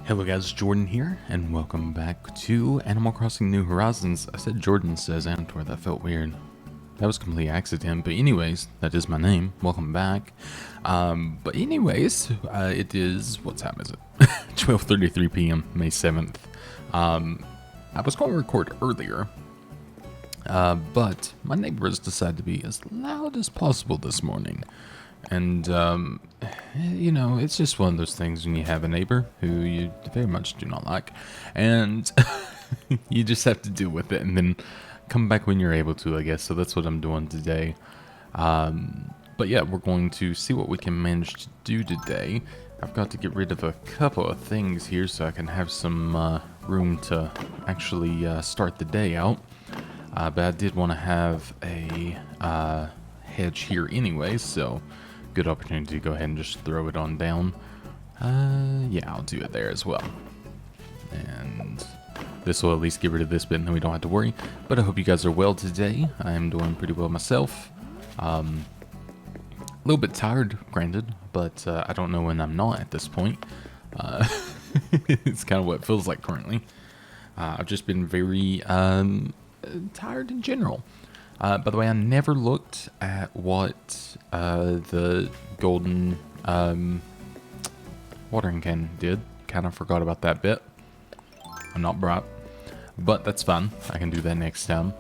Hello guys, Jordan here, and welcome back to Animal Crossing New Horizons. I said Jordan says Zanitor, that felt weird. That was a complete accident, but anyways, that is my name. Welcome back. It is, what time is it? 12:33 p.m., May 7th. I was going to record earlier, but my neighbors decided to be as loud as possible this morning. And, it's just one of those things when you have a neighbor who you very much do not like. And you just have to deal with it and then come back when you're able to, I guess. So that's what I'm doing today. But yeah, we're going to see what we can manage to do today. I've got to get rid of a couple of things here so I can have some room to actually start the day out. But I did want to have a hedge here anyway, so good opportunity to go ahead and just throw it on down. Yeah, I'll do it there as well. And this will at least get rid of this bit and then we don't have to worry. But I hope you guys are well today. I am doing pretty well myself. A little bit tired, granted, but I don't know when I'm not at this point. It's kind of what it feels like currently. I've just been very tired in general. By the way, I never looked at what the golden watering can did. Kind of forgot about that bit. I'm not bright, but that's fine. I can do that next time.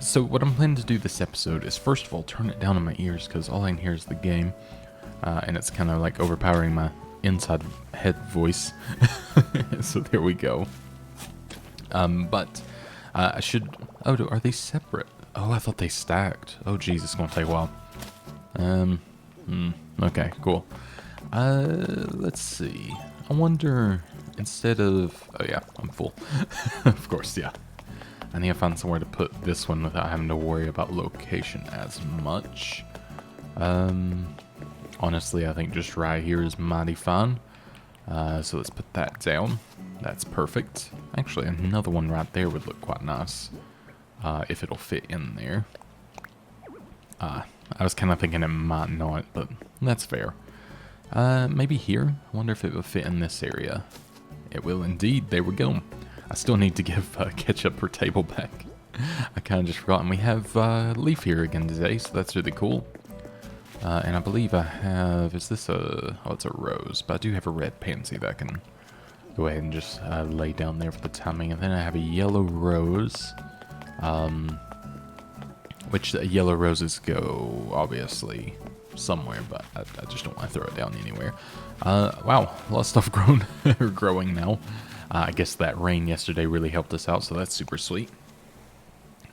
So what I'm planning to do this episode is, first of all, turn it down in my ears because all I can hear is the game. And it's kind of like overpowering my inside head voice. So there we go. I should... Oh, are they separate? Oh, I thought they stacked. Oh, geez, it's going to take a while. Okay, cool. Let's see. I wonder, instead of... Oh, yeah, I'm full. Of course, yeah. I need to find somewhere to put this one without having to worry about location as much. Honestly, I think just right here is mighty fine. So let's put that down. That's perfect. Actually, another one right there would look quite nice. If it'll fit in there. I was kind of thinking it might not, but that's fair. Maybe here? I wonder if it will fit in this area. It will indeed. There we go. I still need to give ketchup per table back. I kind of just forgot. And we have Leaf here again today, so that's really cool. And I believe I have... Is this a... Oh, it's a rose. But I do have a red pansy that I can go ahead and just lay down there for the timing. And then I have a yellow rose. Which yellow roses go, obviously, somewhere, but I just don't want to throw it down anywhere. Wow, a lot of stuff growing now. I guess that rain yesterday really helped us out, so that's super sweet.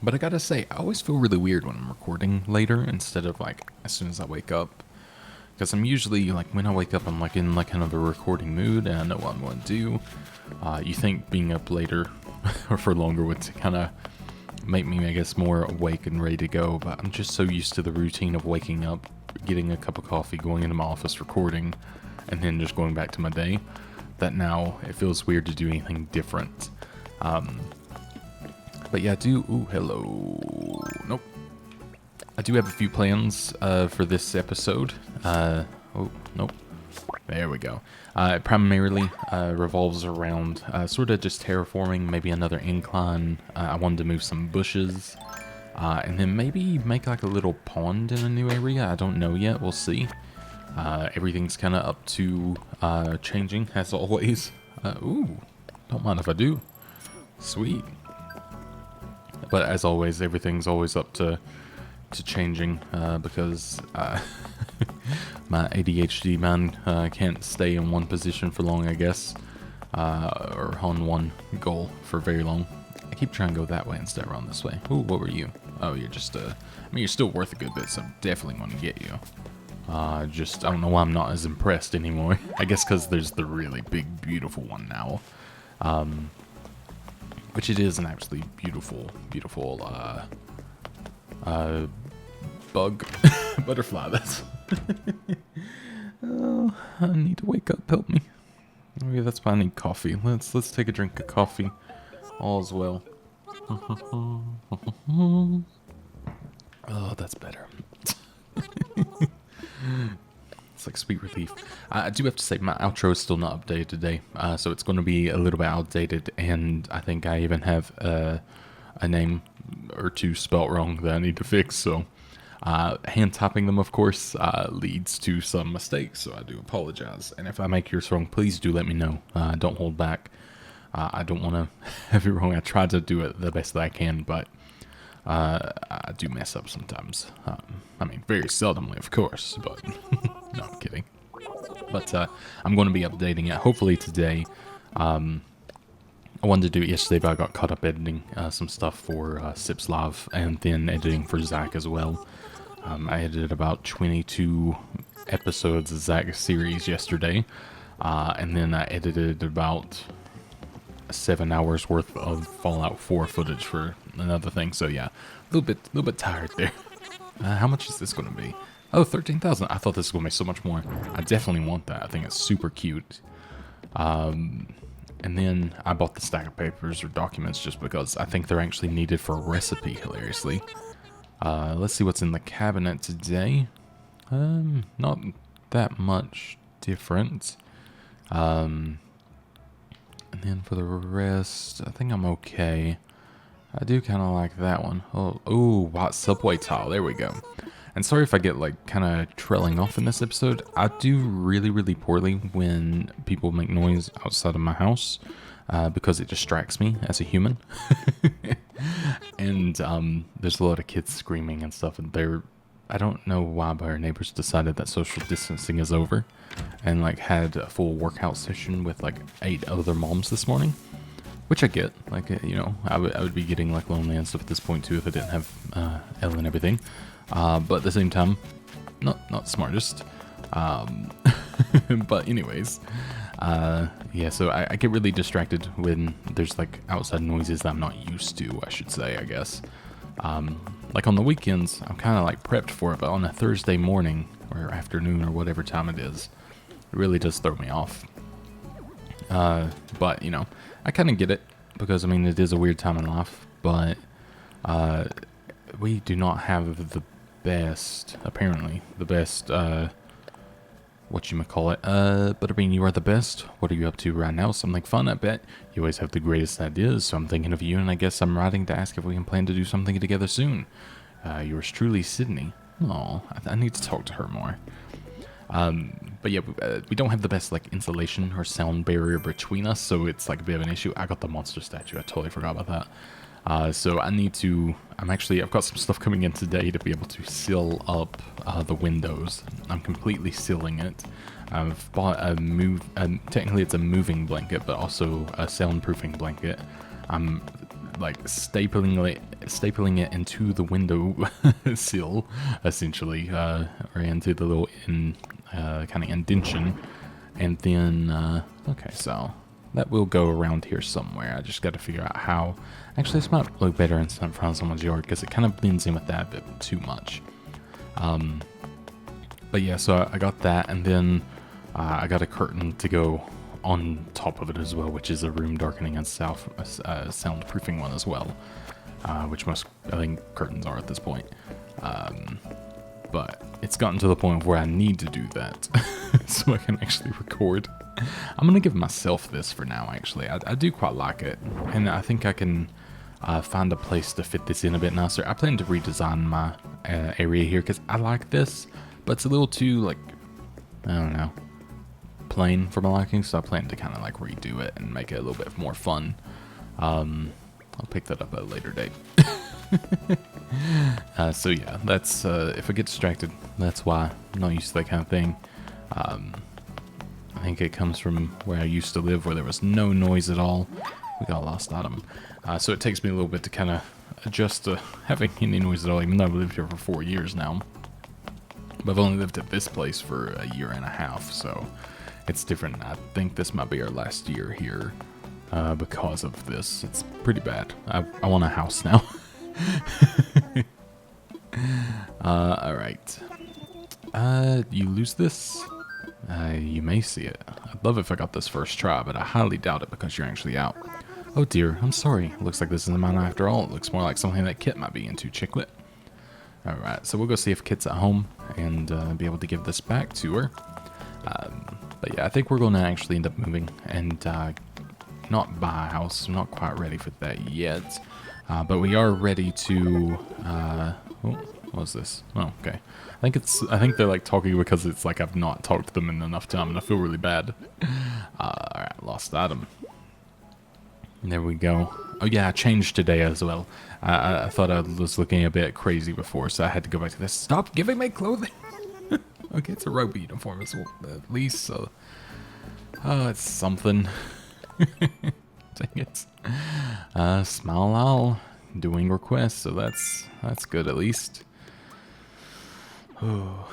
But I gotta say, I always feel really weird when I'm recording later instead of, like, as soon as I wake up. Because I'm usually, like, when I wake up, I'm, like, in, like, kind of a recording mood, and I know what I'm going to do. You think being up later, or for longer, would kind of make me, I guess, more awake and ready to go, but I'm just so used to the routine of waking up, getting a cup of coffee, going into my office, recording, and then just going back to my day, that now it feels weird to do anything different. But yeah, I do... Ooh, hello. Nope. I do have a few plans for this episode. Oh, nope. There we go. It primarily revolves around sort of just terraforming, maybe another incline. I wanted to move some bushes, and then maybe make like a little pond in a new area. I don't know yet. We'll see. Everything's kind of up to changing, as always. Ooh, don't mind if I do. Sweet. But as always, everything's always up to changing because my ADHD mind can't stay in one position for long, I guess, or on one goal for very long. I keep trying to go that way instead of around this way. Ooh, what were you? Oh, you're just I mean, you're still worth a good bit, so I'm definitely going to get you. I don't know why I'm not as impressed anymore. I guess because there's the really big, beautiful one now. Which it is an absolutely beautiful, bug. Butterfly, that's... Oh, I need to wake up, help me. Maybe that's why I need coffee. Let's take a drink of coffee. All's well. Oh, that's better. It's like sweet relief. I do have to say my outro is still not updated today, so it's going to be a little bit outdated, and I think I even have a name or two spelt wrong that I need to fix. So hand typing them, of course, leads to some mistakes, so I do apologize. And if I make yours wrong, please do let me know. Don't hold back. I don't want to have it wrong. I try to do it the best that I can, but I do mess up sometimes. I mean, very seldomly, of course, but no, I'm kidding. But I'm going to be updating it, hopefully today. I wanted to do it yesterday, but I got caught up editing some stuff for Sips Live, and then editing for Zach as well. I edited about 22 episodes of Zach's series yesterday, and then I edited about 7 hours worth of Fallout 4 footage for another thing. So yeah, a little bit tired there. How much is this going to be? Oh, 13,000. I thought this was going to be so much more. I definitely want that. I think it's super cute. And then I bought the stack of papers or documents just because I think they're actually needed for a recipe, hilariously. Let's see what's in the cabinet today. Not that much different. And then for the rest, I think I'm okay. I do kind of like that one. Oh, white subway tile. There we go. And sorry if I get like kind of trailing off in this episode. I do really, really poorly when people make noise outside of my house because it distracts me as a human. And there's a lot of kids screaming and stuff, and I don't know why, but our neighbors decided that social distancing is over and like had a full workout session with like 8 other moms this morning, which I get. Like, you know, I would be getting like lonely and stuff at this point too if I didn't have Elle and everything. But at the same time, not smartest. But anyways, yeah, so I get really distracted when there's like outside noises that I'm not used to, I should say, I guess. Like on the weekends, I'm kind of like prepped for it, but on a Thursday morning or afternoon or whatever time it is, it really does throw me off. But, you know, I kind of get it because, I mean, it is a weird time in life, but we do not have the best, apparently, the best, whatchamacallit, but I mean, you are the best. What are you up to right now? Something fun, I bet. You always have the greatest ideas, so I'm thinking of you, and I guess I'm writing to ask if we can plan to do something together soon. Yours truly, Sydney. Aw, I need to talk to her more. But yeah, we don't have the best, like, insulation or sound barrier between us, so it's, like, a bit of an issue. I got the monster statue. I totally forgot about that. So I need to, I've got some stuff coming in today to be able to seal up the windows. I'm completely sealing it. I've bought technically it's a moving blanket, but also a soundproofing blanket. I'm like stapling it into the window sill, essentially, or into the little kind of indention. And then, okay, so that will go around here somewhere. I just got to figure out how. Actually, this might look better in front of someone's yard because it kind of blends in with that a bit too much. But yeah, so I got that, and then I got a curtain to go on top of it as well, which is a room darkening and soundproofing one as well, which most, I think, curtains are at this point. But it's gotten to the point where I need to do that so I can actually record. I'm going to give myself this for now, actually. I do quite like it, and I think I can find a place to fit this in a bit nicer. I plan to redesign my area here because I like this, but it's a little too, like, I don't know, plain for my liking, so I plan to kind of like redo it and make it a little bit more fun. I'll pick that up at a later date. So yeah, that's if I get distracted, that's why. I'm not used to that kind of thing. I think it comes from where I used to live, where there was no noise at all. We got a lost item. So it takes me a little bit to kind of adjust to having any noise at all, even though I've lived here for 4 years now. But I've only lived at this place for a year and a half, so it's different. I think this might be our last year here because of this. It's pretty bad. I want a house now. Alright. You lose this? You may see it. I'd love if I got this first try, but I highly doubt it because you're actually out. Oh dear, I'm sorry. Looks like this isn't mine after all. It looks more like something that Kit might be into, Chicklet. Alright, so we'll go see if Kit's at home and be able to give this back to her. But yeah, I think we're going to actually end up moving and not buy a house. I'm not quite ready for that yet. But we are ready to... what was this? Oh, okay. I think they're like talking because it's like I've not talked to them in enough time and I feel really bad. Alright, lost item. There we go. Oh yeah, I changed today as well. I thought I was looking a bit crazy before, so I had to go back to this. Stop giving me clothing! Okay, it's a rugby uniform as well, at least, so... Oh, it's something. Dang it. Smile Owl doing requests, so that's good at least. Oh.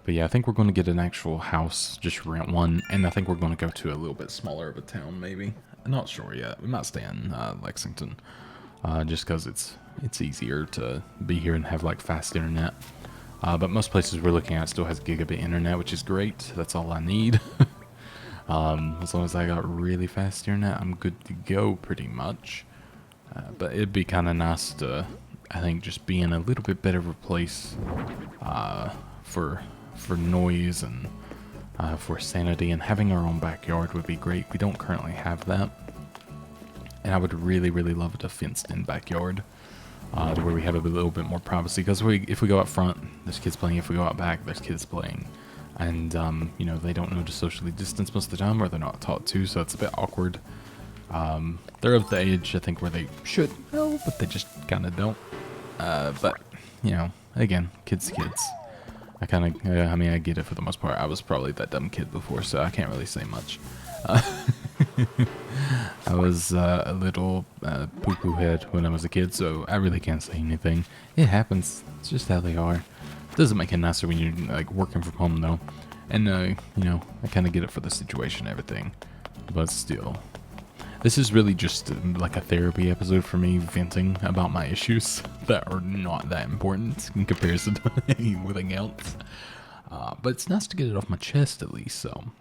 But yeah, I think we're going to get an actual house, just rent one, and I think we're going to go to a little bit smaller of a town, maybe. I'm not sure yet. We might stay in Lexington, just because it's easier to be here and have like fast internet. But most places we're looking at still has gigabit internet, which is great. That's all I need. As long as I got really fast internet, I'm good to go pretty much. But it'd be kind of nice to, I think, just be in a little bit better of a place for noise and for sanity, and having our own backyard would be great. We don't currently have that, and I would really, really love a fenced-in backyard where we have a little bit more privacy. Because if we go out front, there's kids playing. If we go out back, there's kids playing, and you know, they don't know to socially distance most of the time, or they're not taught to, so it's a bit awkward. They're of the age, I think, where they should know, but they just kind of don't. But you know, again, kids. I mean, I get it for the most part. I was probably that dumb kid before, so I can't really say much. I was a little poo-poo head when I was a kid, so I really can't say anything. It happens. It's just how they are. It doesn't make it nicer when you're like working from home, though. And you know, I kind of get it for the situation and everything, but still. This is really just like a therapy episode for me, venting about my issues that are not that important in comparison to anything else. But it's nice to get it off my chest at least, so.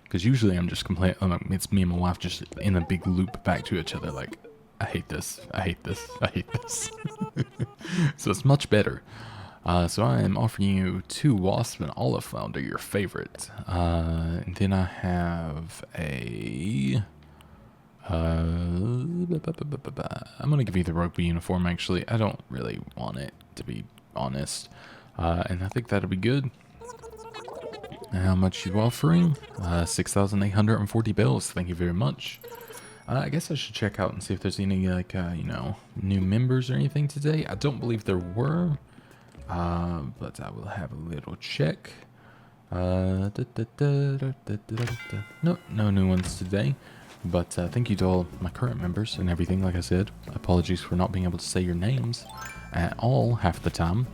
Because usually I'm just complaining, it's me and my wife just in a big loop back to each other, like, I hate this, I hate this, I hate this. So it's much better. So I am offering you 2 wasp and olive flounder, your favorite. And then I have a... I'm gonna give you the rugby uniform, actually. I don't really want it, to be honest. And I think that'll be good. How much you offering? 6,840 bells. Thank you very much. I guess I should check out and see if there's any, like, you know, new members or anything today. I don't believe there were. But I will have a little check. Nope, no new ones today. But thank you to all my current members and everything. Like I said, apologies for not being able to say your names at all half the time.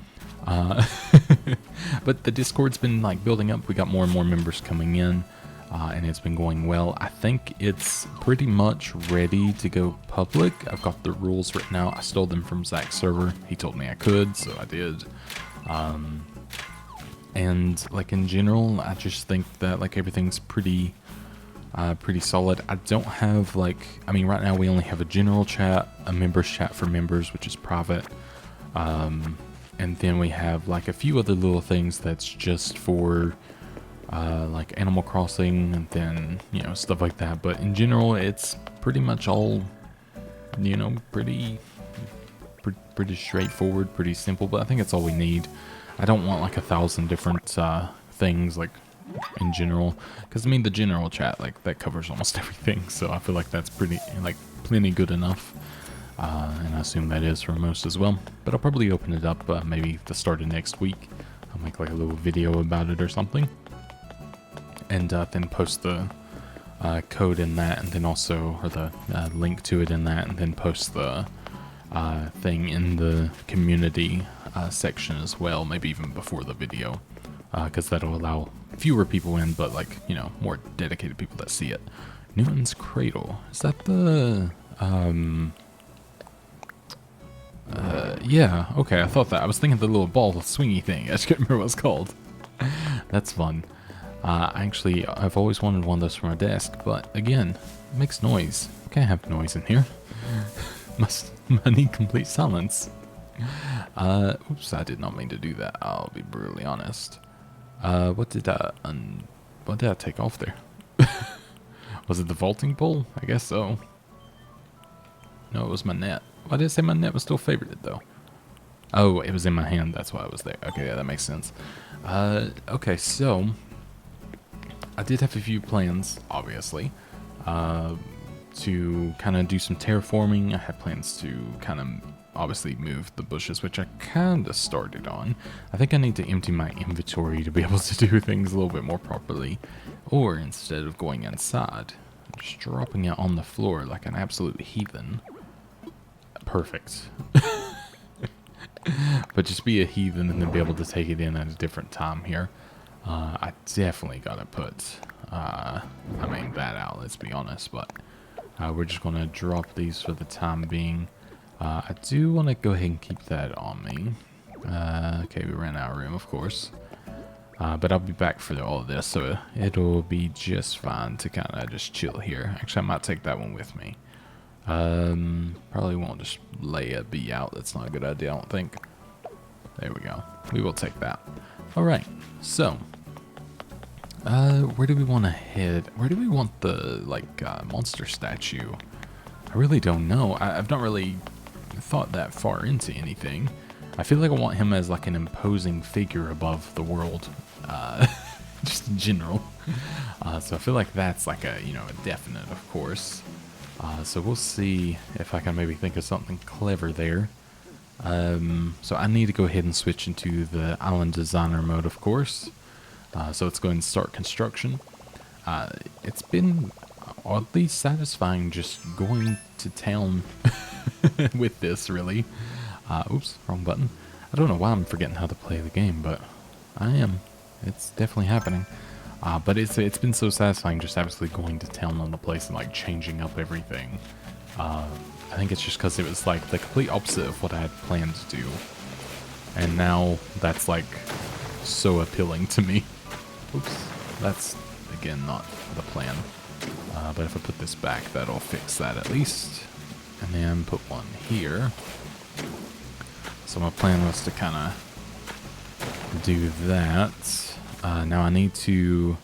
But the Discord's been like building up. We got more and more members coming in, and it's been going well. I think it's pretty much ready to go public. I've got the rules written out. I stole them from Zach's server. He told me I could, so I did. And like in general, I just think that like everything's pretty solid. I don't have like, I mean, right now we only have a general chat, a members chat for members, which is private. And then we have like a few other little things that's just for like Animal Crossing and then, you know, stuff like that. But in general, it's pretty much all, you know, pretty straightforward, pretty simple. But I think it's all we need. I don't want like 1,000 different things like in general, because I mean the general chat, like that covers almost everything. So I feel like that's pretty, like, plenty good enough. And I assume that is for most as well. But I'll probably open it up maybe the start of next week. I'll make like a little video about it or something. And then post the code in that, and then also, or the link to it in that, and then post the thing in the community section as well, maybe even before the video. Because that'll allow fewer people in, but like, you know, more dedicated people that see it. Newton's Cradle. Is that the... yeah, okay, I thought that. I was thinking the little ball swingy thing. I just can't remember what it's called. That's fun. Actually, I've always wanted one of those for my desk, but again, it makes noise. You can't have noise in here. I need complete silence. Oops, I did not mean to do that. I'll be brutally honest. What did I take off there? Was it the vaulting pole? I guess so. No, it was my net. Why did it say my net was still favorited though? Oh, it was in my hand. That's why it was there. Okay, yeah, that makes sense. Okay, so I did have a few plans, obviously, to kind of do some terraforming. I had plans to kind of obviously move the bushes, which I kind of started on. I think I need to empty my inventory to be able to do things a little bit more properly. Or instead of going inside, just dropping it on the floor like an absolute heathen. Perfect. But just be a heathen and then be able to take it in at a different time here. I definitely gotta put, that out, let's be honest, but we're just gonna drop these for the time being. I do want to go ahead and keep that on me. Okay, we ran out of room, of course. But I'll be back for all of this, so it'll be just fine to kind of just chill here. Actually, I might take that one with me. Probably won't just lay a bee out. That's not a good idea, I don't think. There we go. We will take that. Alright, so where do we want to head? Where do we want the monster statue? I really don't know. I've not really thought that far into anything. I feel like I want him as like an imposing figure above the world, just in general. So I feel like that's like a definite, of course. So we'll see if I can maybe think of something clever there. So I need to go ahead and switch into the island designer mode, of course. So let's go ahead and start construction. It's been oddly satisfying just going to town with this, really. Oops, wrong button. I don't know why I'm forgetting how to play the game, but I am. It's definitely happening. But it's been so satisfying just absolutely going to town on the place and like changing up everything. I think it's just because it was like the complete opposite of what I had planned to do. And now that's like so appealing to me. Oops, that's again not the plan. But if I put this back, that'll fix that at least. And then put one here. So my plan was to kind of do that. Now I need to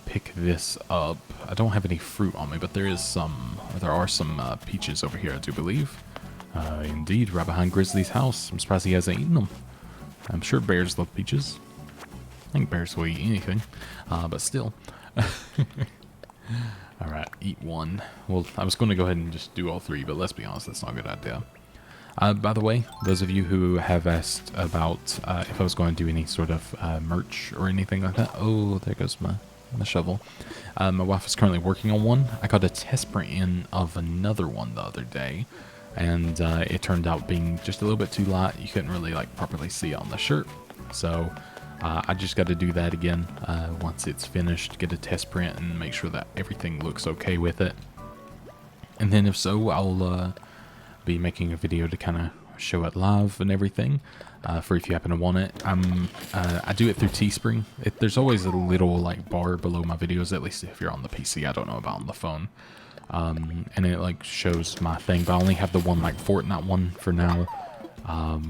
pick this up. I don't have any fruit on me, but there are some peaches over here, I do believe. Indeed, right behind Grizzly's house. I'm surprised he hasn't eaten them. I'm sure bears love peaches. I think bears will eat anything, but still. Alright, eat one. Well, I was going to go ahead and just do all three, but let's be honest, that's not a good idea. By the way, those of you who have asked about if I was going to do any sort of merch or anything like that. Oh, there goes my shovel. My wife is currently working on one. I got a test print in of another one the other day, and it turned out being just a little bit too light. You couldn't really properly see it on the shirt. So I just got to do that again once it's finished, get a test print and make sure that everything looks okay with it. And then if so, I'll be making a video to kind of show it live and everything for if you happen to want it. I do it through Teespring. There's always a little bar below my videos, at least if you're on the PC. I don't know about on the phone. And it shows my thing, but I only have the one Fortnite one for now,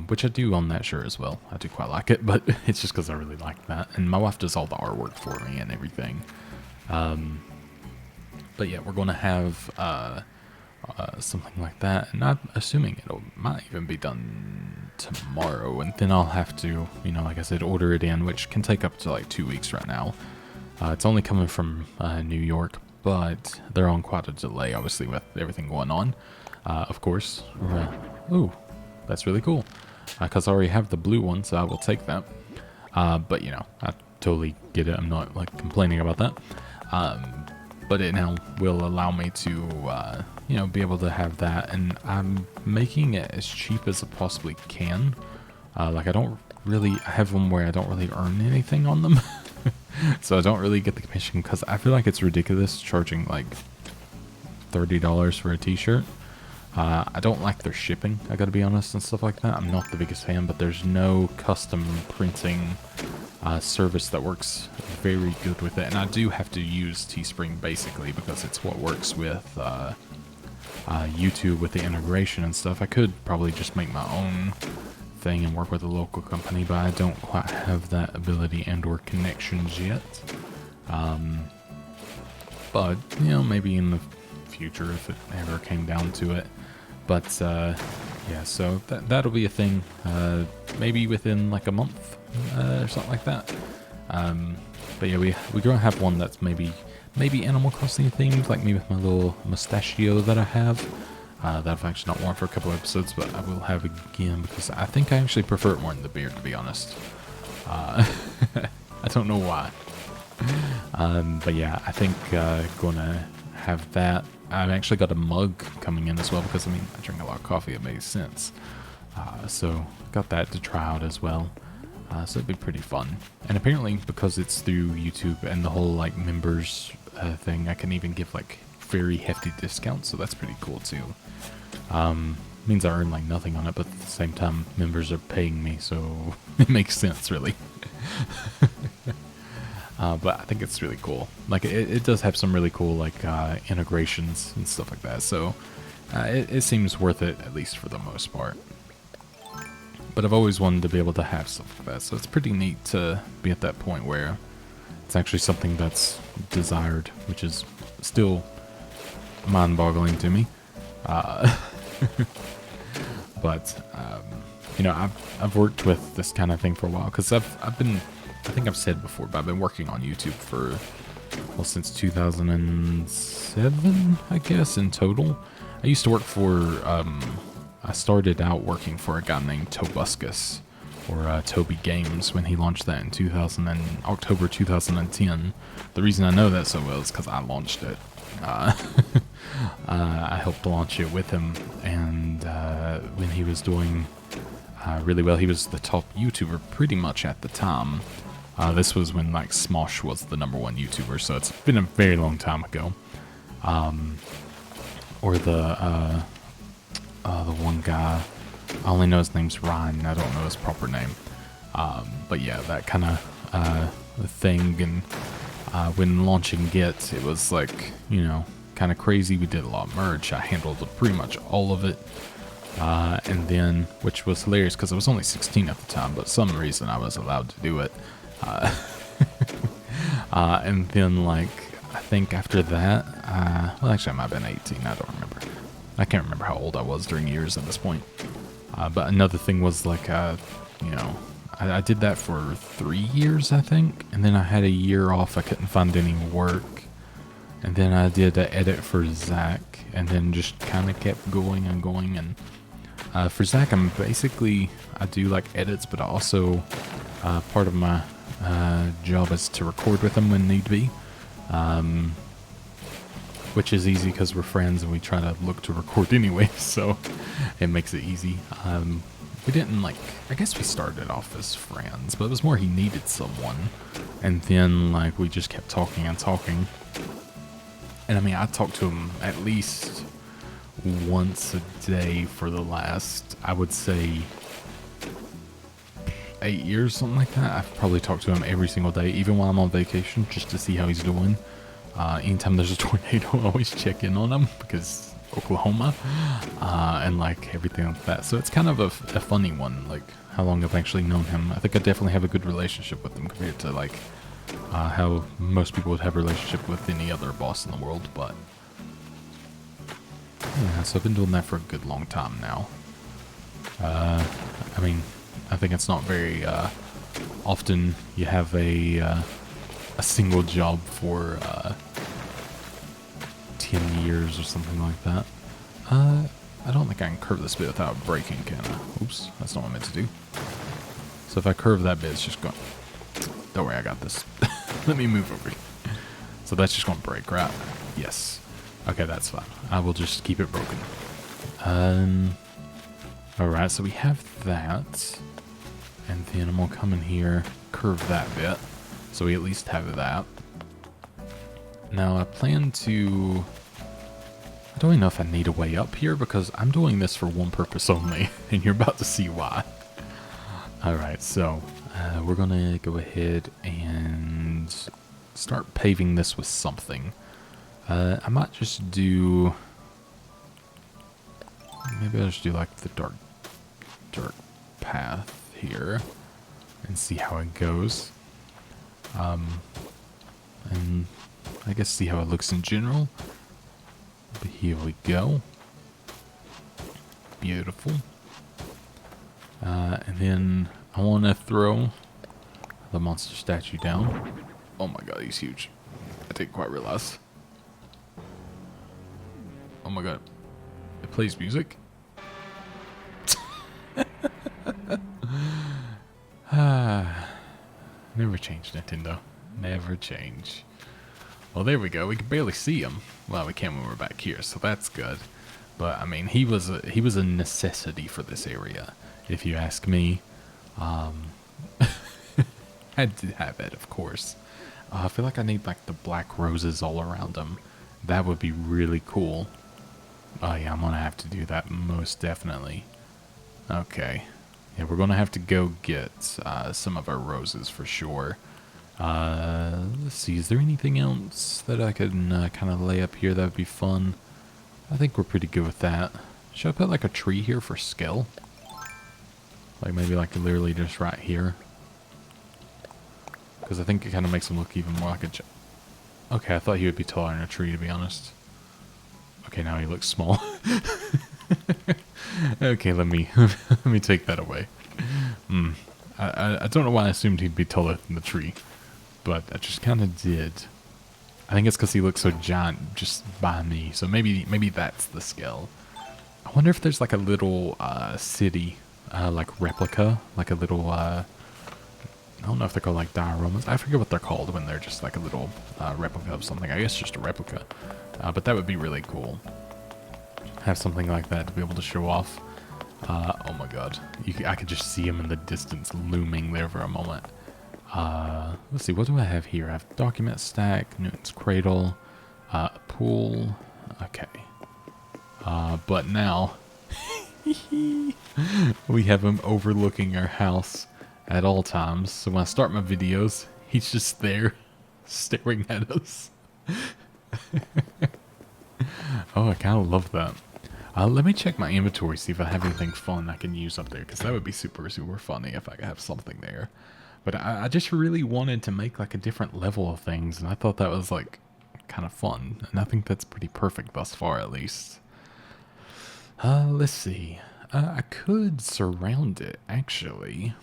which I do on that shirt as well. I do quite like it, but it's just because I really like that. And my wife does all the artwork for me and everything. But yeah, we're going to have something like that, and I'm assuming might even be done tomorrow, and then I'll have to, like I said, order it in, which can take up to 2 weeks right now. It's only coming from New York, but they're on quite a delay, obviously, with everything going on. Of course. Ooh, that's really cool, because I already have the blue one, so I will take that. But I totally get it. I'm not complaining about that. But it now will allow me to be able to have that, and I'm making it as cheap as I possibly can. I have them where I don't really earn anything on them, so I don't really get the commission, because I feel like it's ridiculous charging $30 for a t-shirt. I don't like their shipping, I gotta be honest, and stuff like that. I'm not the biggest fan, but there's no custom printing service that works very good with it, and I do have to use Teespring basically because it's what works with YouTube with the integration and stuff. I could probably just make my own thing and work with a local company, but I don't quite have that ability and or connections yet. But, you know, maybe in the future if it ever came down to it. But, yeah, so that'll be a thing, maybe within like a month, or something like that. But yeah, we're gonna have one that's maybe Animal Crossing themed, like me with my little mustachio that I have. That I've actually not worn for a couple episodes, but I will have again because I think I actually prefer it more than the beard, to be honest. I don't know why. But yeah, I think gonna have that. I've actually got a mug coming in as well because, I mean, I drink a lot of coffee. It makes sense. So got that to try out as well. So it'd be pretty fun. And apparently, because it's through YouTube and the whole like members thing, I can even give like very hefty discounts. So that's pretty cool too. Means I earn like nothing on it, but at the same time, members are paying me, so it makes sense, really. But I think it's really cool. Like it does have some really cool like integrations and stuff like that. So it seems worth it, at least for the most part. But I've always wanted to be able to have stuff like that, so it's pretty neat to be at that point where it's actually something that's desired, which is still mind-boggling to me. But you know, I've worked with this kind of thing for a while because I think I've said before, but I've been working on YouTube for, well, since 2007, I guess, in total. I used to work for, I started out working for a guy named Tobuscus, or Toby Games, when he launched that in October 2010. The reason I know that so well is because I launched it. I helped launch it with him, and when he was doing really well, he was the top YouTuber pretty much at the time. This was when like Smosh was the #1 YouTuber, so it's been a very long time ago. Or the one guy, I only know his name's Ryan, I don't know his proper name. But yeah, that kind of thing. And when launching Git, it was like, you know, kind of crazy. We did a lot of merge. I handled pretty much all of it. And then, which was hilarious because I was only 16 at the time, but for some reason I was allowed to do it. And then, like, I think after that, well, actually I might have been 18, I don't remember. I can't remember how old I was during years at this point. But another thing was, like, you know, I did that for 3 years, I think, and then I had a year off. I couldn't find any work, and then I did an edit for Zach, and then just kind of kept going and going. And for Zach, I do like edits, but I also, part of my job is to record with him when need be, which is easy because we're friends and we try to look to record anyway, so it makes it easy. We didn't, like, I guess we started off as friends, but it was more he needed someone, and then, like, we just kept talking and talking. And I mean, I talked to him at least once a day for the last, I would say, 8 years, something like that. I've probably talked to him every single day, even while I'm on vacation, just to see how he's doing. Anytime there's a tornado, I always check in on him because Oklahoma, and like everything like that. So it's kind of a funny one, like how long I've actually known him. I think I definitely have a good relationship with him compared to like how most people would have a relationship with any other boss in the world. But yeah, so I've been doing that for a good long time now. I mean, I think it's not very often you have a single job for 10 years or something like that. I don't think I can curve this bit without breaking, can I? Oops, that's not what I meant to do. So if I curve that bit, it's just going... Don't worry, I got this. Let me move over here. So that's just going to break, right? Yes. Okay, that's fine. I will just keep it broken. Alright, so we have that. And then I'm going to come in here, curve that bit. So we at least have that. Now I plan to... I don't even know if I need a way up here because I'm doing this for one purpose only. And you're about to see why. Alright, so we're going to go ahead and start paving this with something. I might just do... maybe I'll just do like the dark path here and see how it goes. And I guess see how it looks in general. But here we go. Beautiful. And then I want to throw the monster statue down. Oh my god, he's huge. I didn't quite realize. Oh my god. It plays music? Never change, Nintendo. Never change. Well, there we go. We can barely see him. Well, we can when we're back here, so that's good. But I mean, he was a necessity for this area, if you ask me. Had to have it, of course. I feel like I need like the black roses all around him. That would be really cool. Oh yeah, I'm gonna have to do that most definitely. Okay. Yeah, we're gonna have to go get some of our roses for sure. Let's see, is there anything else that I can kind of lay up here that would be fun? I think we're pretty good with that. Should I put like a tree here for skill? Like maybe like literally just right here. Because I think it kind of makes him look even more like a... Okay, I thought he would be taller than a tree, to be honest. Okay, now he looks small. Okay, let me let me take that away. I don't know why I assumed he'd be taller than the tree, but I just kind of did. I think it's because he looks so giant just by me, so maybe that's the skill. I wonder if there's like a little city, like replica, like a little... I don't know if they're called like dioramas. I forget what they're called when they're just like a little replica of something. I guess just a replica. But that would be really cool. Have something like that to be able to show off. Oh my god. I could just see him in the distance looming there for a moment. Let's see, what do I have here? I have document stack, Newton's cradle, pool. Okay. But now we have him overlooking our house at all times. So when I start my videos, he's just there staring at us. Oh, I kind of love that. Let me check my inventory, see if I have anything fun I can use up there, because that would be super, super funny if I could have something there. But I just really wanted to make like a different level of things, and I thought that was like kind of fun. And I think that's pretty perfect thus far, at least. Let's see. I could surround it, actually,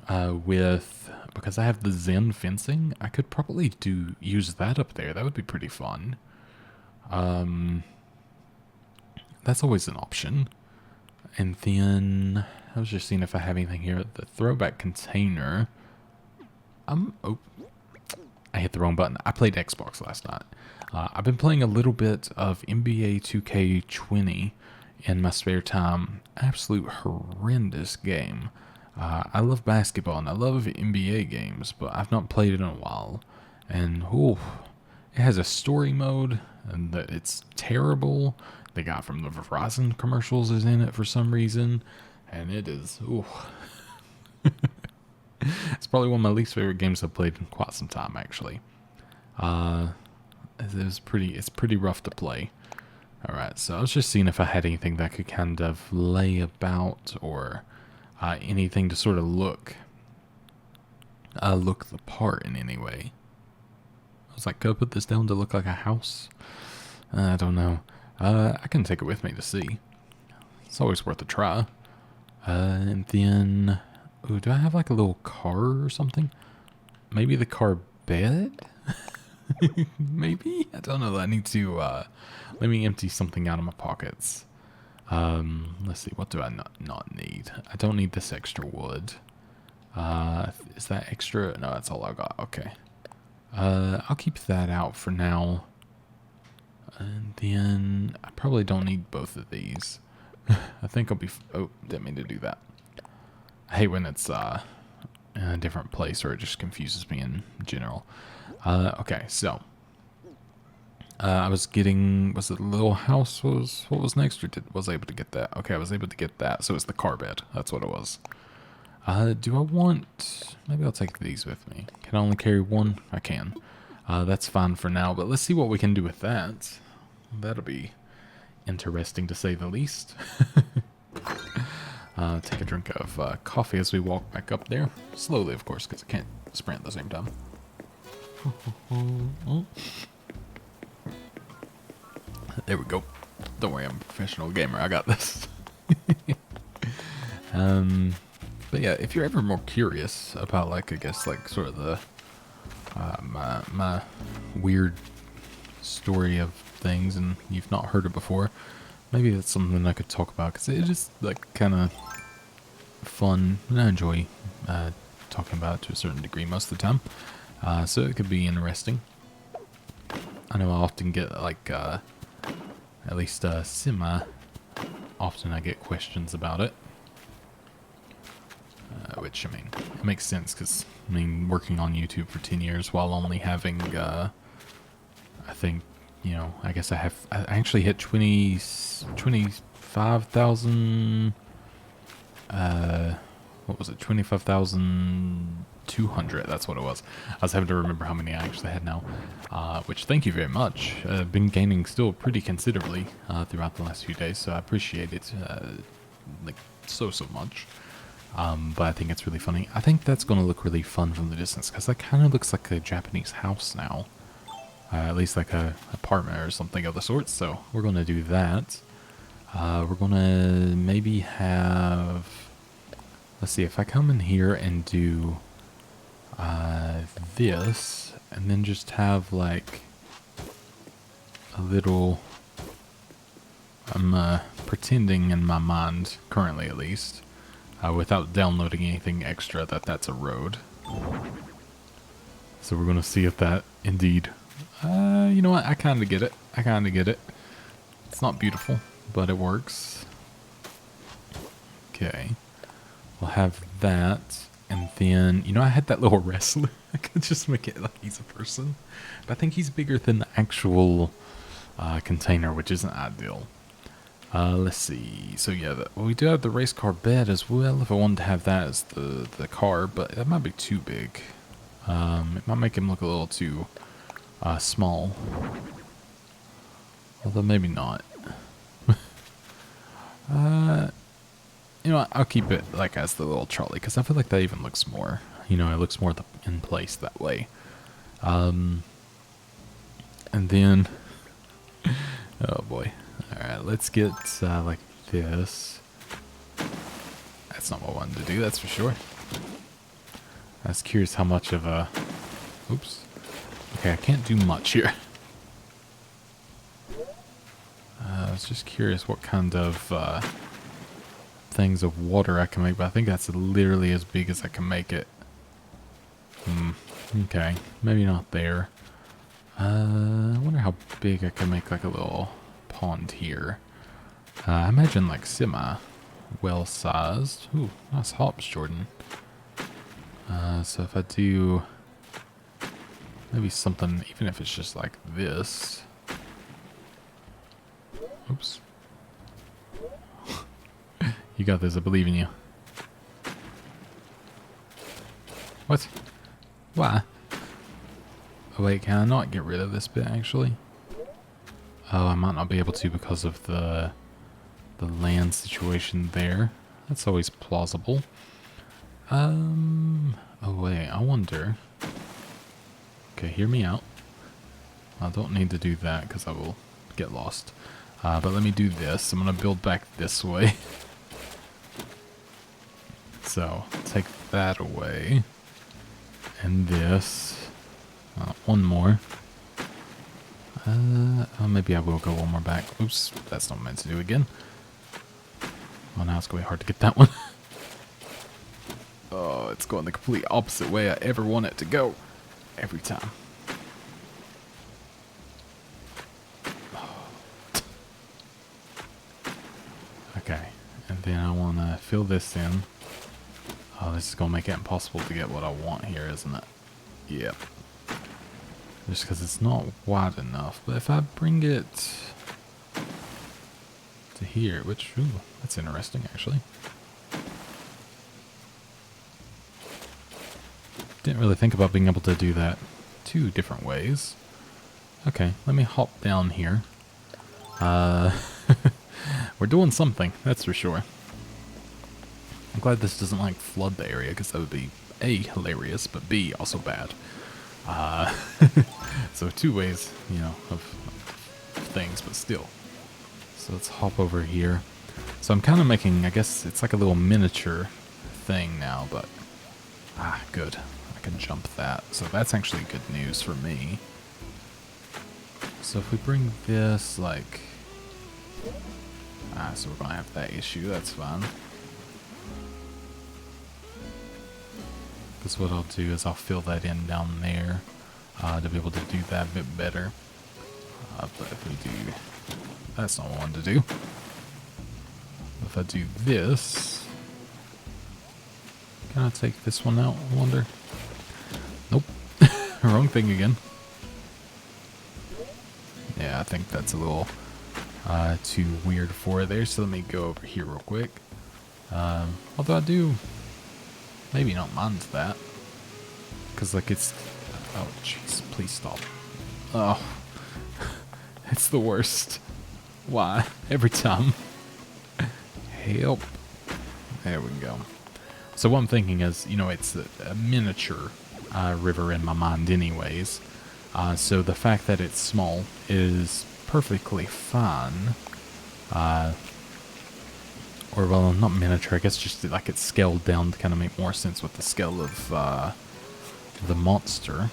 because I have the Zen fencing, I could probably use that up there. That would be pretty fun. That's always an option. And then I was just seeing if I have anything here. The throwback container. Oh, I hit the wrong button. I played Xbox last night. I've been playing a little bit of NBA 2K20 in my spare time. Absolute horrendous game. I love basketball and I love NBA games, but I've not played it in a while. And it has a story mode, and it's terrible. They got from the Verizon commercials is in it for some reason, and it is. It's probably one of my least favorite games I've played in quite some time, actually. It's pretty rough to play. All right, so I was just seeing if I had anything that could kind of lay about, or anything to sort of look the part in any way. I was like, could I put this down to look like a house? I don't know. I can take it with me to see. It's always worth a try. And then, do I have like a little car or something? Maybe the car bed? Maybe? I don't know. I need to, let me empty something out of my pockets. Let's see, what do I not need? I don't need this extra wood. Is that extra? No, that's all I got. Okay. I'll keep that out for now. And then I probably don't need both of these. I think I'll be... Oh, didn't mean to do that. I hate when it's in a different place, or it just confuses me in general. Okay, so... I was getting... Was it the little house? What was next? Or was I able to get that? Okay, I was able to get that. So it's the car bed. That's what it was. Do I want... Maybe I'll take these with me. Can I only carry one? I can. That's fine for now, but let's see what we can do with that. That'll be interesting, to say the least. Take a drink of coffee as we walk back up there. Slowly, of course, because I can't sprint at the same time. There we go. Don't worry, I'm a professional gamer. I got this. But yeah, if you're ever more curious about, like, I guess, like, sort of the my weird story of things, and you've not heard it before, maybe that's something I could talk about, because it is, like, kind of fun, and I enjoy talking about it to a certain degree most of the time. So it could be interesting. I know I often get, like, at least semi-often I get questions about it. Which, I mean, it makes sense, because, I mean, working on YouTube for 10 years while only having, I think, you know, I guess I actually hit 25,000, what was it, 25,200, that's what it was. I was having to remember how many I actually had now, which, thank you very much. I've been gaining still pretty considerably throughout the last few days, so I appreciate it, like, so much. But I think it's really funny. I think that's going to look really fun from the distance, because that kind of looks like a Japanese house now. At least like a apartment or something of the sort, so we're going to do that. We're going to maybe have... Let's see, if I come in here and do this, and then just have like a little... I'm pretending in my mind, currently at least, without downloading anything extra, that's a road. So we're going to see if that indeed... you know what? I kind of get it. It's not beautiful, but it works. Okay. We'll have that. And then, you know, I had that little wrestler. I could just make it like he's a person. But I think he's bigger than the actual container, which isn't ideal. Let's see. So yeah, we do have the race car bed as well, if I wanted to have that as the car, but that might be too big. It might make him look a little too small. Although maybe not. You know what, I'll keep it like as the little trolley, because I feel like that even looks more, you know, it looks more in place that way. And then, oh boy. Alright, let's get like this. That's not what I wanted to do, that's for sure. I was curious how much of a... Oops. Okay, I can't do much here. I was just curious what kind of things of water I can make, but I think that's literally as big as I can make it. Okay, maybe not there. I wonder how big I can make like a little pond here. I imagine like semi well sized. Ooh, nice hops, Jordan. So if I do maybe something, even if it's just like this. Oops. You got this, I believe in you. What? Why? Oh wait, can I not get rid of this bit actually? Oh, I might not be able to because of the land situation there. That's always plausible. Oh wait, I wonder. Okay, hear me out. I don't need to do that because I will get lost. But let me do this. I'm going to build back this way. So, take that away. And this. One more. Oh, maybe I will go one more back. Oops, that's not meant to do again. Oh, now it's going to be hard to get that one. Oh, it's going the complete opposite way I ever want it to go. Every time. Okay, and then I want to fill this in. Oh, this is going to make it impossible to get what I want here, isn't it? Yep. Just because it's not wide enough. But if I bring it to here, which, ooh, that's interesting actually. Didn't really think about being able to do that two different ways. Okay, let me hop down here. We're doing something, that's for sure. I'm glad this doesn't like flood the area, because that would be A, hilarious, but B, also bad. Uh, so two ways, you know, of things, but still. So let's hop over here. So I'm kind of making, I guess it's like a little miniature thing now, but good. I can jump that. So that's actually good news for me. So if we bring this, like, so we're gonna have that issue. That's fine. Because what I'll do is I'll fill that in down there to be able to do that a bit better. But if we do, that's not what I wanted to do. If I do this, can I take this one out, I wonder? Nope. Wrong thing again. Yeah, I think that's a little too weird for it there, so let me go over here real quick. Although I do maybe not mind that. Because, like, it's... Oh, jeez, please stop. Oh. It's the worst. Why? Every time. Help. There we go. So what I'm thinking is, you know, it's a miniature river in my mind anyways. So the fact that it's small is perfectly fine. Or, well, not miniature, I guess just like it's scaled down to kind of make more sense with the scale of the monster.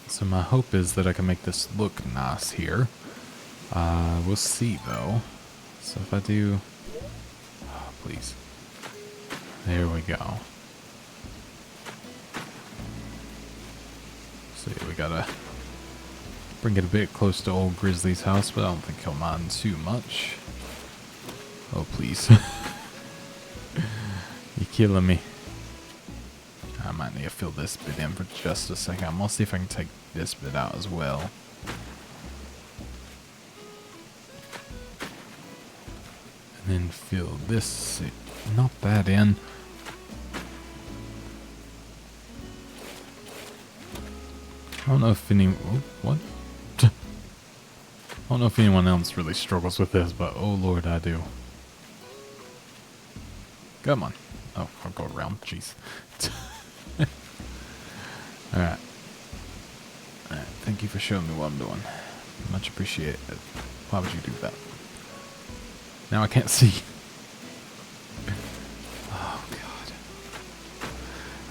So my hope is that I can make this look nice here. We'll see, though. So if I do... Oh, please. There we go. So we gotta bring it a bit close to old Grizzly's house, but I don't think he'll mind too much. Oh, please. You're killing me. I might need to fill this bit in for just a second. I'm gonna see if I can take this bit out as well. And then fill this, not that in. I don't know if what? I don't know if anyone else really struggles with this, but oh lord, I do. Come on. Oh, I'll go around. Jeez. Alright. Alright, thank you for showing me what I'm doing. Much appreciated. Why would you do that? Now I can't see. Oh, God.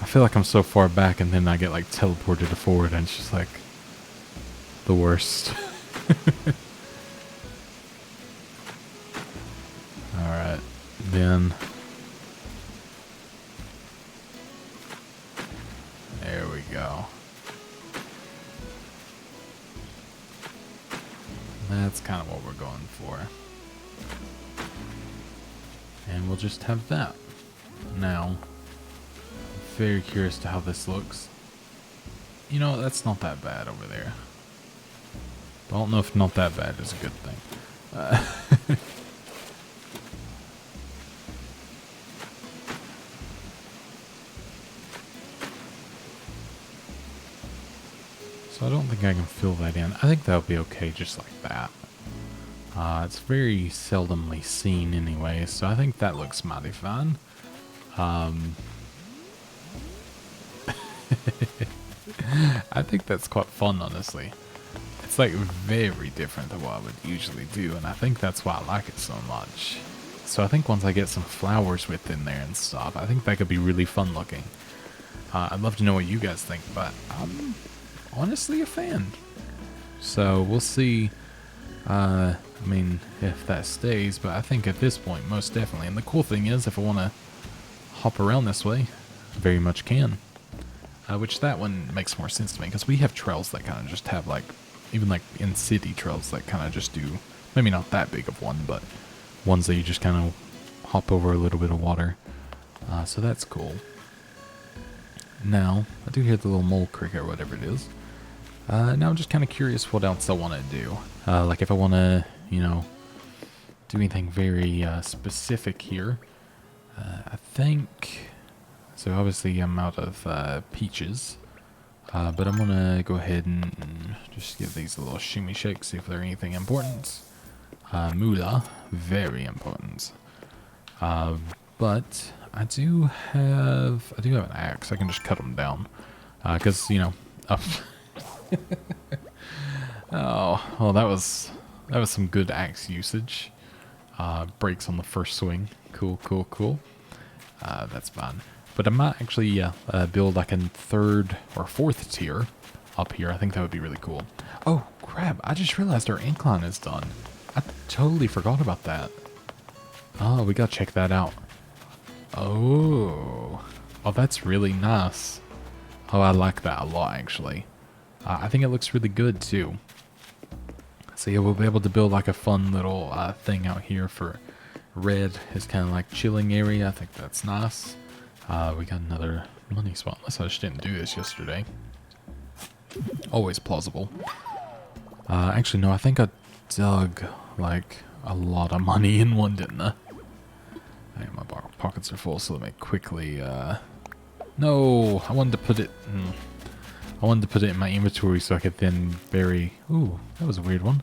I feel like I'm so far back and then I get, like, teleported forward and it's just, like, the worst. Alright, then... There we go. That's kind of what we're going for. And we'll just have that. Now, I'm very curious to how this looks. You know, that's not that bad over there. I don't know if not that bad is a good thing. So I don't think I can fill that in. I think that'll be okay just like that. It's very seldomly seen anyway, so I think that looks mighty fine. I think that's quite fun, honestly. It's like very different than what I would usually do, and I think that's why I like it so much. So I think once I get some flowers within there and stuff, I think that could be really fun looking. I'd love to know what you guys think, but I'm honestly a fan. So we'll see, I mean, if that stays, but I think at this point, most definitely. And the cool thing is, if I want to hop around this way, I very much can. Which that one makes more sense to me, because we have trails that kind of just have, like, even like in-city trails that kind of just do, maybe not that big of one, but ones that you just kind of hop over a little bit of water. So that's cool. Now, I do hear the little mole cricket or whatever it is. Now I'm just kind of curious what else I want to do. Like if I want to, you know, do anything very specific here. I think... So obviously I'm out of peaches. But I'm going to go ahead and just give these a little shimmy shake, see if they're anything important. Moolah, very important. but I do have an axe. I can just cut them down. Because, you know... oh, well, that was some good axe usage. Breaks on the first swing. Cool, cool, cool. That's fine. But I might actually build like a third or fourth tier up here. I think that would be really cool. Oh, crap. I just realized our incline is done. I totally forgot about that. Oh, we gotta check that out. Oh, that's really nice. Oh, I like that a lot, actually. I think it looks really good, too. So yeah, we'll be able to build like a fun little thing out here for Red. His kind of like chilling area. I think that's nice. We got another money spot. Unless I just didn't do this yesterday. Always plausible. Actually, no, I think I dug like a lot of money in one, didn't I? Hey, my pockets are full, so let me quickly... No, I wanted to put it... I wanted to put it in my inventory so I could then bury... Ooh, that was a weird one.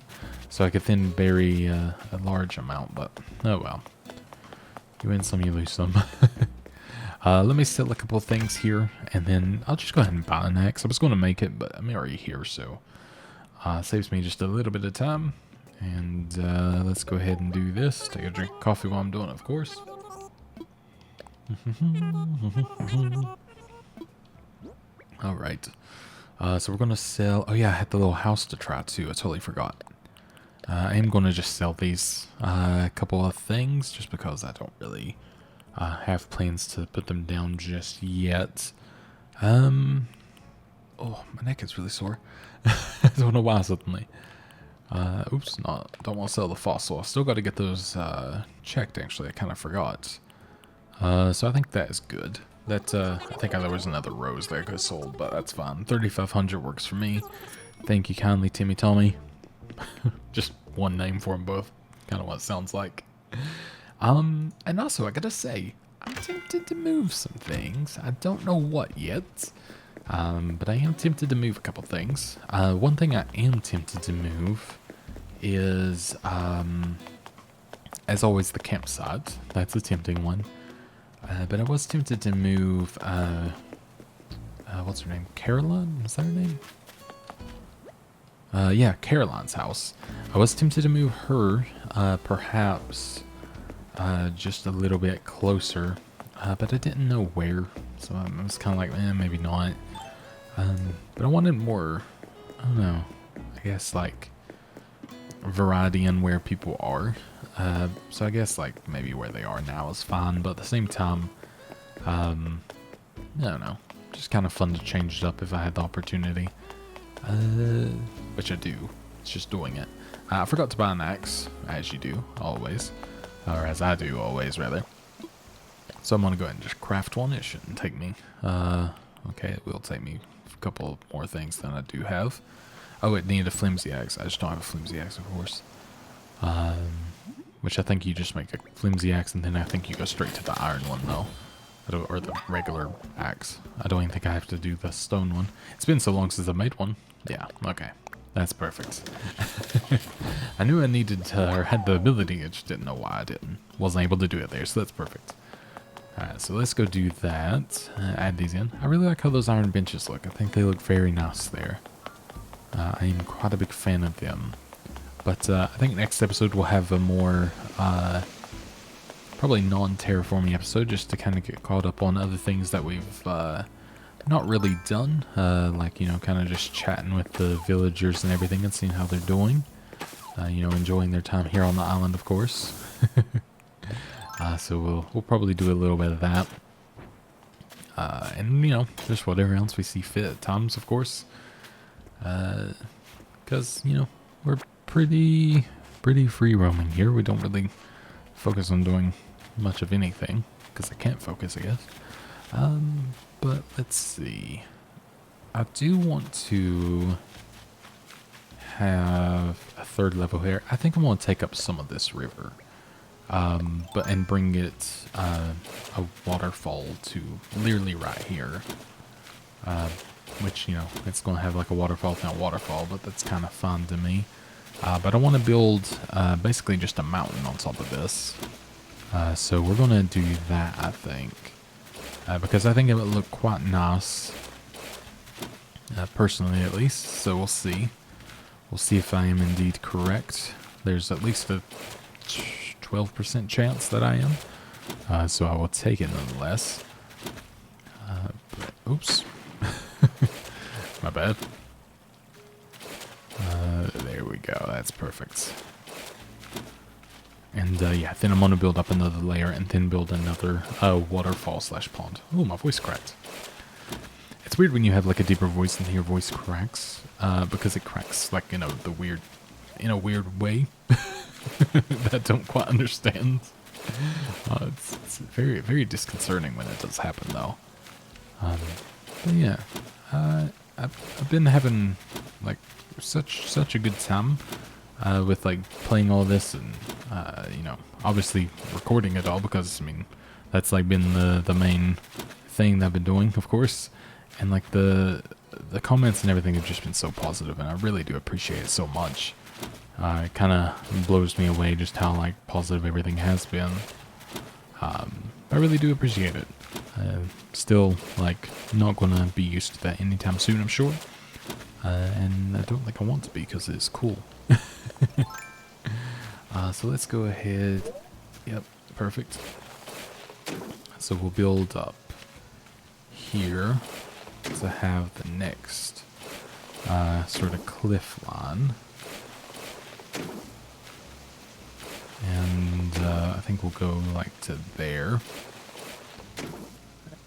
So I could then bury a large amount, but... Oh well. You win some, you lose some. Let me sell a couple of things here, and then I'll just go ahead and buy an axe. I was going to make it, but I'm already here, so... saves me just a little bit of time. And let's go ahead and do this. Take a drink of coffee while I'm doing it, of course. Alright. So we're going to sell... Oh yeah, I had the little house to try too. I totally forgot. I am going to just sell these couple of things just because I don't really have plans to put them down just yet. Oh, my neck is really sore. I don't know why suddenly. Oops, no, don't want to sell the fossil. I still got to get those checked, actually. I kind of forgot. So I think that is good. That I think there was another rose there I could have sold, but that's fine. 3,500 works for me. Thank you kindly, Timmy Tommy. Just one name for them both. Kind of what it sounds like. And also, I gotta say, I'm tempted to move some things. I don't know what yet. But I am tempted to move a couple things. One thing I am tempted to move is, as always, the campsite. That's a tempting one. But I was tempted to move, what's her name? Caroline? Is that her name? Yeah, Caroline's house. I was tempted to move her, perhaps, just a little bit closer. But I didn't know where. So I was kind of like, maybe not. But I wanted more, I don't know, I guess like variety in where people are. So I guess like maybe where they are now is fine, but at the same time, I don't know, just kind of fun to change it up if I had the opportunity, which I do. It's just doing it. I forgot to buy an axe, as you do, always, or as I do always, rather. So I'm gonna go ahead and just craft one. It shouldn't take me, okay, it will take me a couple more things than I do have. Oh, it needed a flimsy axe. I just don't have a flimsy axe, of course. Which I think you just make a flimsy axe, and then I think you go straight to the iron one, though. Or the regular axe. I don't even think I have to do the stone one. It's been so long since I made one. Yeah, okay. That's perfect. I knew I needed or had the ability, I just didn't know why I didn't. Wasn't able to do it there, so that's perfect. Alright, so let's go do that. Add these in. I really like how those iron benches look. I think they look very nice there. I am quite a big fan of them. But I think next episode we'll have a more, probably non-terraforming episode, just to kind of get caught up on other things that we've not really done. Like, you know, kind of just chatting with the villagers and everything and seeing how they're doing. You know, enjoying their time here on the island, of course. So we'll probably do a little bit of that. And, you know, just whatever else we see fit at times, of course. Because, you know, we're pretty free roaming here. We don't really focus on doing much of anything because I can't focus, I guess. But let's see. I do want to have a third level here. I think I'm going to take up some of this river, and bring it a waterfall to literally right here. Which, you know, it's going to have like a waterfall, it's not a waterfall, but that's kind of fun to me. But I want to build basically just a mountain on top of this. So we're going to do that, I think. Because I think it would look quite nice. Personally, at least. So we'll see. We'll see if I am indeed correct. There's at least a 12% chance that I am. So I will take it nonetheless. Oops. My bad. There we go. That's perfect. And yeah, then I'm going to build up another layer and then build another waterfall / pond. Oh, my voice cracked. It's weird when you have like a deeper voice and your voice cracks, because it cracks like, in a weird way that I don't quite understand. It's very, very disconcerting when it does happen though. But yeah, I've been having like such a good time with like playing all this and obviously recording it all, because I mean that's like been the main thing that I've been doing, of course. And like the comments and everything have just been so positive, and I really do appreciate it so much. It kind of blows me away just how like positive everything has been. I really do appreciate it. Still like not gonna be used to that anytime soon, I'm sure. And I don't think I want to be, because it's cool. So let's go ahead. Yep, perfect. So we'll build up here to have the next sort of cliff line. And I think we'll go like to there.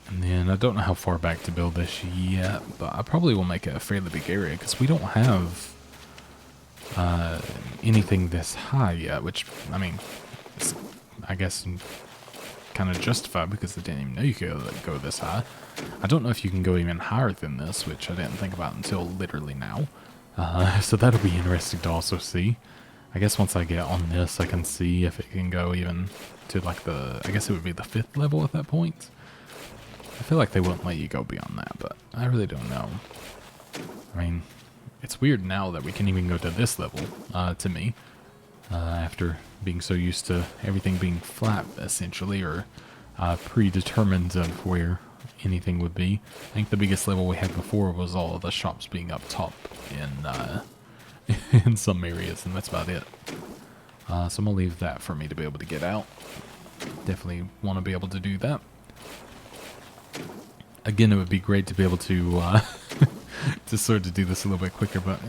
And then I don't know how far back to build this yet, but I probably will make it a fairly big area, because we don't have anything this high yet, which, I mean, it's, I guess, kind of justified, because I didn't even know you could go this high. I don't know if you can go even higher than this, which I didn't think about until literally now. So that'll be interesting to also see. I guess once I get on this, I can see if it can go even to like I guess it would be the 5th level at that point. I feel like they wouldn't let you go beyond that, but I really don't know. I mean, it's weird now that we can even go to this level, to me, after being so used to everything being flat, essentially, or predetermined of where anything would be. I think the biggest level we had before was all of the shops being up top in in some areas, and that's about it. So I'm gonna leave that for me to be able to get out. Definitely want to be able to do that. Again, it would be great to be able to to sort of do this a little bit quicker, but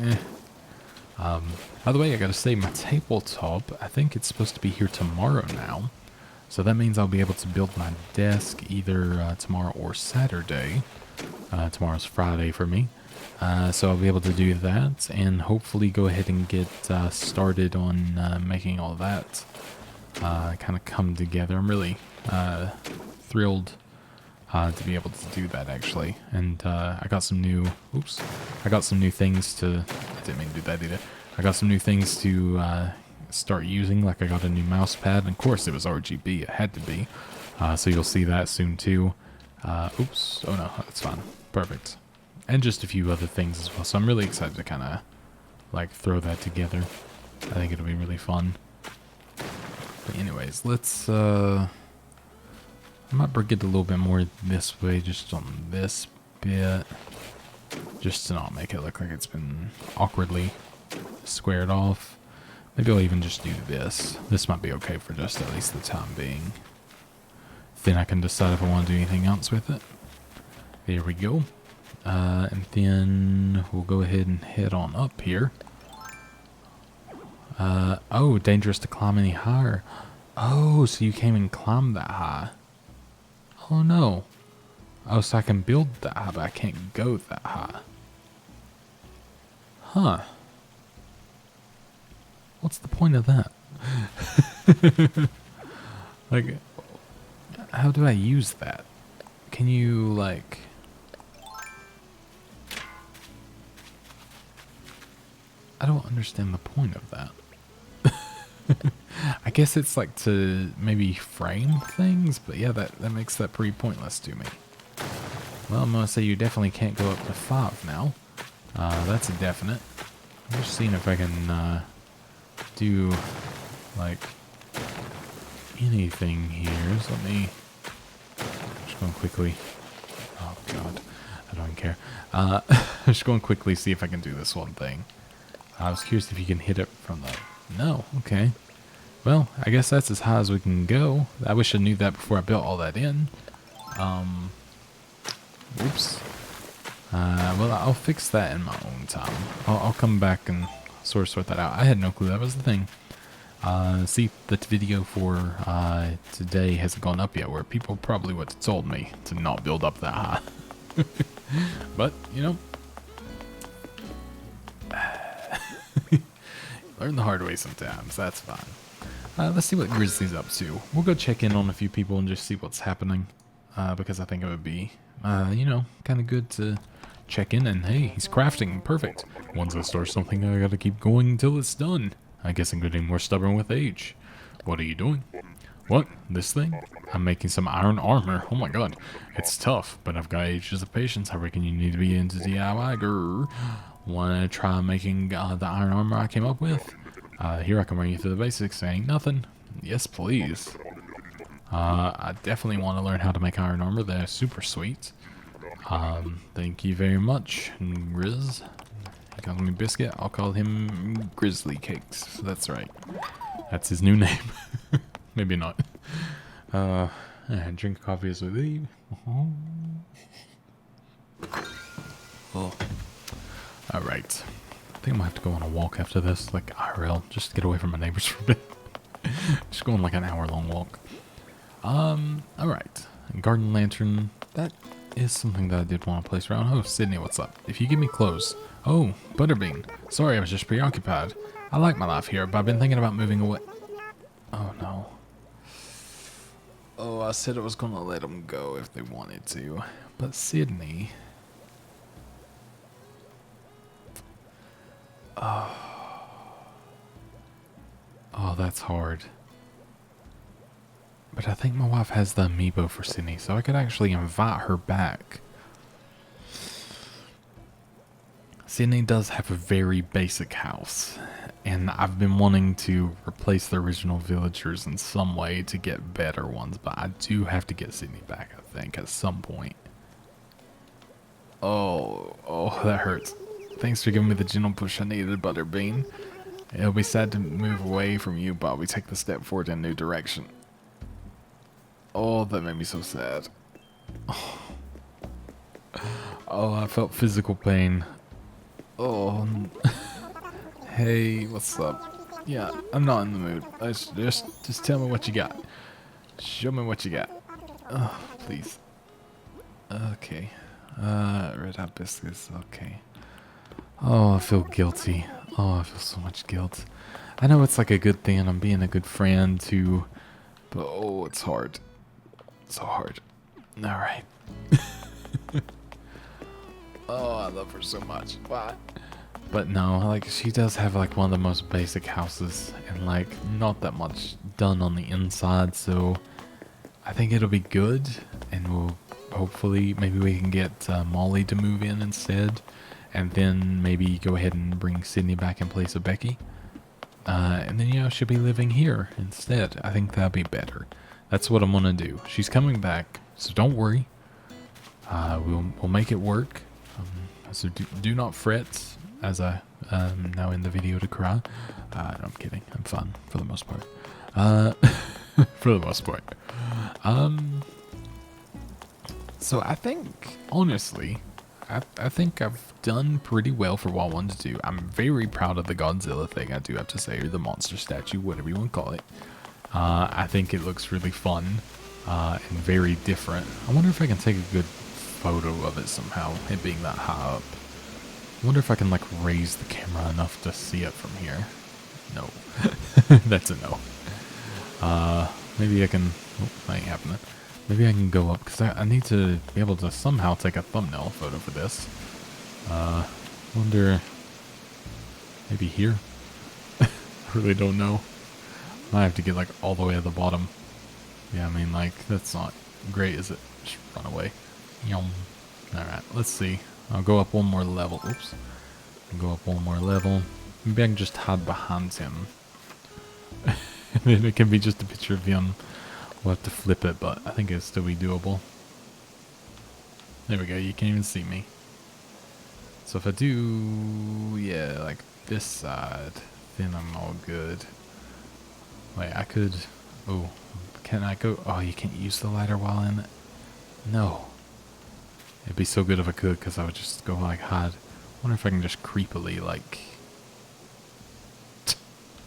by the way, I gotta say, my tabletop, I think it's supposed to be here tomorrow now. So that means I'll be able to build my desk either tomorrow or Saturday. Tomorrow's Friday for me. So I'll be able to do that and hopefully go ahead and get started on making all that kind of come together. I'm really thrilled to be able to do that, actually. And I got some new, I got some new things to, I didn't mean to do that either. I got some new things to start using, like I got a new mouse pad, and of course it was RGB, it had to be. So you'll see that soon too. Oh no, that's fine, perfect. And just a few other things as well, so I'm really excited to kind of like throw that together. I think it'll be really fun. But anyways, let's I might bring it a little bit more this way, just on this bit, just to not make it look like it's been awkwardly squared off. Maybe I'll even just do this. This might be okay for just at least the time being. Then I can decide if I want to do anything else with it. There we go. And then we'll go ahead and head on up here. Oh, dangerous to climb any higher. Oh, so you can't even climb that high. Oh no. Oh, so I can build that high, but I can't go that high. Huh. What's the point of that? Like, how do I use that? Can you, like... I don't understand the point of that. I guess it's like to maybe frame things, but yeah, that makes that pretty pointless to me. Well, I'm going to say you definitely can't go up to 5 now. That's a definite. I'm just seeing if I can do, like, anything here. So let me just going quickly. Oh god, I don't even care. Just going quickly see if I can do this one thing. I was curious if you can hit it from the... No, okay. Well, I guess that's as high as we can go. I wish I knew that before I built all that in. Oops. Well, I'll fix that in my own time. I'll come back and sort that out. I had no clue that was the thing. See, the video for today hasn't gone up yet, where people probably would have told me to not build up that high. But, you know, learn the hard way sometimes. That's fine. Let's see what Grizzly's up to. We'll go check in on a few people and just see what's happening. Because I think it would be, you know, kind of good to check in. And hey, he's crafting. Perfect. Once I start something, I gotta keep going until it's done. I guess I'm getting more stubborn with age. What are you doing? What? This thing? I'm making some iron armor. Oh my god. It's tough, but I've got ages of patience. I reckon you need to be into DIY. Grr. Wanna try making the iron armor I came up with? Here I can run you through the basics. Ain't nothing. Yes, please. I definitely want to learn how to make iron armor. They're super sweet. Thank you very much, Grizz. He calls me Biscuit. I'll call him Grizzly Cakes. That's right. That's his new name. Maybe not. Drink coffee as we leave. Oh. Alright. I think I'm gonna have to go on a walk after this, like IRL, just to get away from my neighbors for a bit. Just going like an hour-long walk. Alright. Garden lantern. That is something that I did want to place around. Oh, Sydney, what's up? If you give me clothes. Oh, Butterbean. Sorry, I was just preoccupied. I like my life here, but I've been thinking about moving away. Oh, no. Oh, I said I was going to let them go if they wanted to. But Sydney... Oh, that's hard. But I think my wife has the amiibo for Sydney, so I could actually invite her back. Sydney does have a very basic house, and I've been wanting to replace the original villagers in some way to get better ones, but I do have to get Sydney back, I think, at some point. Oh, that hurts. Thanks for giving me the gentle push I needed, Butterbean. It'll be sad to move away from you, but we take the step forward in a new direction. Oh, that made me so sad. Oh, I felt physical pain. Oh. Hey, what's up? Yeah, I'm not in the mood. Just tell me what you got. Show me what you got. Oh, please. Okay. Red hot biscuits. Okay. Oh, I feel guilty. Oh, I feel so much guilt. I know it's like a good thing and I'm being a good friend too, but oh, it's hard. It's so hard. Alright. Oh, I love her so much. Why? But no, like, she does have like one of the most basic houses and like not that much done on the inside, so I think it'll be good, and we'll hopefully, maybe we can get Molly to move in instead, and then maybe go ahead and bring Sydney back in place of Becky. And then, you know, she'll be living here instead. I think that'll be better. That's what I'm gonna do. She's coming back, so don't worry. We'll make it work. So do not fret, as I am now in the video to cry. No, I'm kidding. I'm fine for the most part. For the most part. So I think, honestly, I think I've done pretty well for what I wanted to do. I'm very proud of the Godzilla thing, I do have to say, or the monster statue, whatever you want to call it. I think it looks really fun and very different. I wonder if I can take a good photo of it somehow, it being that high up. I wonder if I can like raise the camera enough to see it from here. No. That's a no. Maybe I can... Oh, that ain't happening. Maybe I can go up, because I need to be able to somehow take a thumbnail photo for this. Wonder... Maybe here? I really don't know. Might have to get like all the way to the bottom. Yeah, I mean, like, that's not great, is it? Just run away. Yum. Alright, let's see. I'll go up one more level. Oops. Go up one more level. Maybe I can just hide behind him. then it can be just a picture of him. We'll have to flip it, but I think it'll still be doable. There we go, you can't even see me. So if I do, yeah, like this side, then I'm all good. Wait, I could, oh, can I go? Oh, you can't use the ladder while in it? No. It'd be so good if I could, because I would just go like hide. I wonder if I can just creepily, like...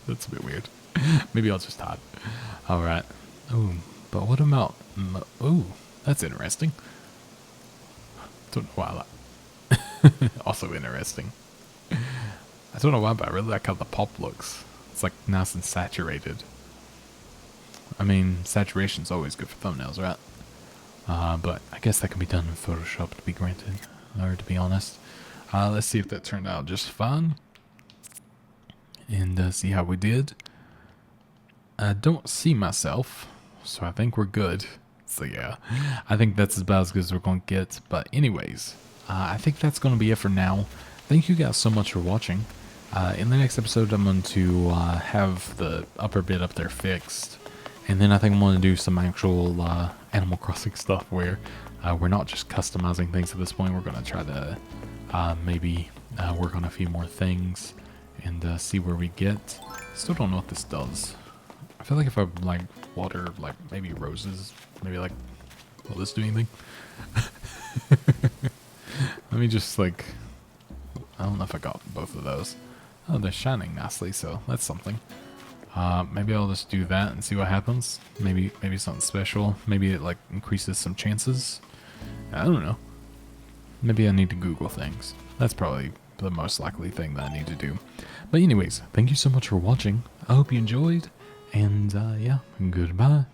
That's a bit weird. Maybe I'll just hide. Alright. Oh, but what about... Oh, that's interesting. Don't know why also interesting. I don't know why, but I really like how the pop looks. It's like nice and saturated. I mean, saturation's always good for thumbnails, right? But I guess that can be done in Photoshop, to be granted, or to be honest. Let's see if that turned out just fine. And see how we did. I don't see myself, so I think we're good. So yeah, I think that's about as good as we're going to get. But anyways, I think that's going to be it for now. Thank you guys so much for watching. In the next episode, I'm going to have the upper bit up there fixed. And then I think I'm going to do some actual Animal Crossing stuff where we're not just customizing things at this point. We're going to try to maybe work on a few more things and see where we get. Still don't know what this does. I feel like if I like water like maybe roses, maybe like, will this do anything? Let me just like, I don't know if I got both of those. Oh, they're shining nicely, so that's something. Maybe I'll just do that and see what happens. Maybe something special. Maybe it like increases some chances. I don't know. Maybe I need to Google things. That's probably the most likely thing that I need to do. But anyways, thank you so much for watching. I hope you enjoyed. And yeah, goodbye.